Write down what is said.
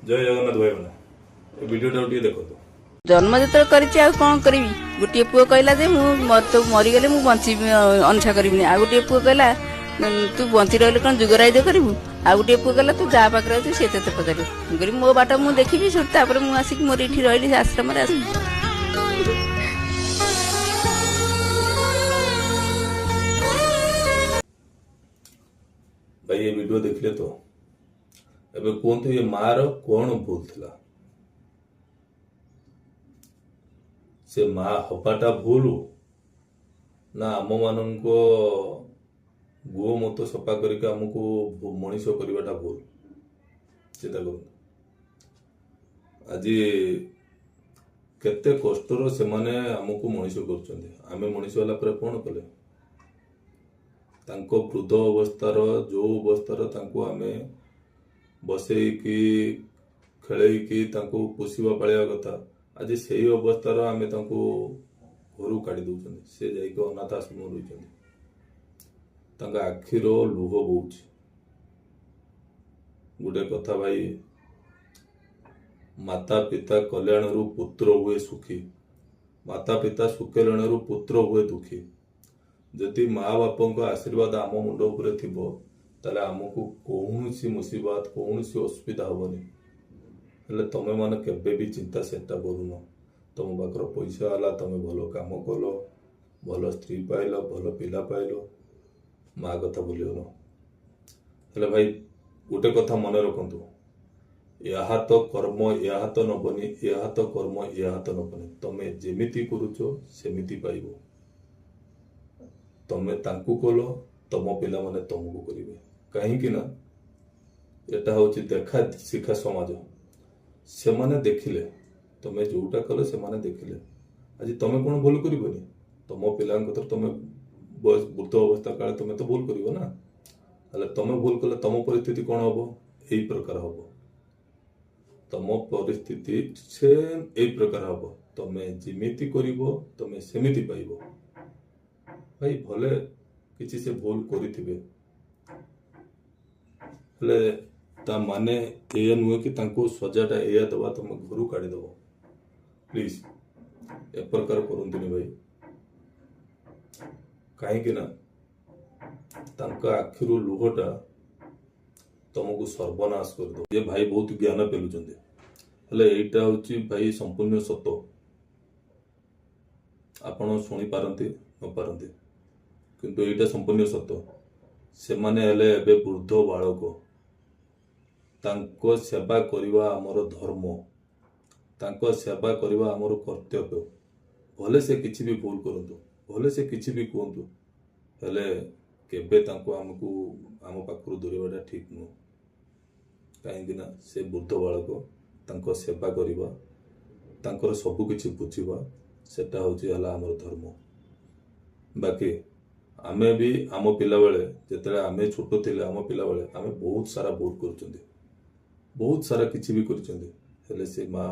जय जगन्नाथ भाई मैंने वीडियो टे देखो जन्म जो कर कौन करी गोटे पुओ कहला जे तो मरीगले मुझे बची अनसा करी आ गोटे पुओ कहला तू बंची रही कौन जुगराइज करू आ गोटे पुओ कहला तू जा पाखे अच्छे सी ते पचार मो बाट मुझे देखी तापर मुझे आसिक मोर ये रही आश्रम भाई ये वीडियो देखले तो एबे कहतु ये मार कौन भूल थिला से माँ हबाटा भूल ना आम मान गो मत सफा करके आमको मनीष करवाटा भूल चिंता कर आज केते कष्टर से माने आमको मनीष कर मनीष वाला पर कौन कले तांको वृद्ध अवस्थार जो अवस्थार तांको आमे बसैकी खेलैकी तांको पोषिबा पालिया कथा आज से अवस्थार आमे तांको घर काढ़ी दौरान से जाइक अनाथ आश्रम रही आखिर लुह बोच गोटे कथा भाई माता पिता कल्याण पुत्र हुए सुखी माता पिता सुकल्याण पुत्र हुए दुखी जदि माँ बाप आशीर्वाद आम मुंड उपरे थिबो ताले आमको कौन सी मुसीबत कौन सी असुविधा हेनी हेले तमे माने केबे भी चिंता सेटा करून तुम पाखर पैसा आला तमे भल काम कल भल स्त्री पाइल भल पिला पाइल माँ कथा भूलिगल हेले भाई गोटे कथा मन रखु या तो कर्म या तो नबनी या तो कर्म या तो नबनी तमे जेमिति करूच सेमिति पाइबो तमे तांकु कल तम पिला माने तुमको करिवे कहीं ना एटा होची देखा शिखा समाज से माने देखिले तमे जोटा कले से माने देखिले आज तमे कोन भूल करिवनी तम पिला तमे वृद्ध अवस्था काले तमे तो भूल करिवो ना हले तमे भूल कले तम परिस्थिति कोन हबो एई प्रकार हबो तम परिस्थिति से एई प्रकार हबो तमे जिमिति करिवो तमे सेमिति पाइबो भाई भले किसी से भूल करिथिबे हेले ता माने एया नुहे कि तांको सजाटा एया दबा तुम घर काढ़ी दब प्लीज ए प्रकार करंतुनी भाई कहीं ना तांका आखिरु लुहटा तुमको सर्वनाश कर दो ये भाई बहुत ज्ञान पेलुचंदे हेले एटा होची भाई संपूर्ण सत्य आपण सुनी पारंती न पारंती किंतु एटा संपूर्ण सत्य से माने हेले एबे वृद्ध बालक तांको सेवा करिवा हमर धर्म तांको सेवा करिवा हमर कर्तव्य भले से किछि भी भूल करंतु भले से किछि भी कहंतु हेले केबे तांको हमकु आम पाखरु दूरेबाटा ठीक नु कहीं ना से वृद्ध बालक तांको सेवा करिवा तांकर सब किछि बुझिवा सेटा होची हला हमर धर्म बाकी आमे भी आम पिला बेले जेतेले आमे छोट थिले आम पिला बेले आमे बहुत सारा भूल करचंदी बहुत सारा किछि भी करचंदी हेले से माँ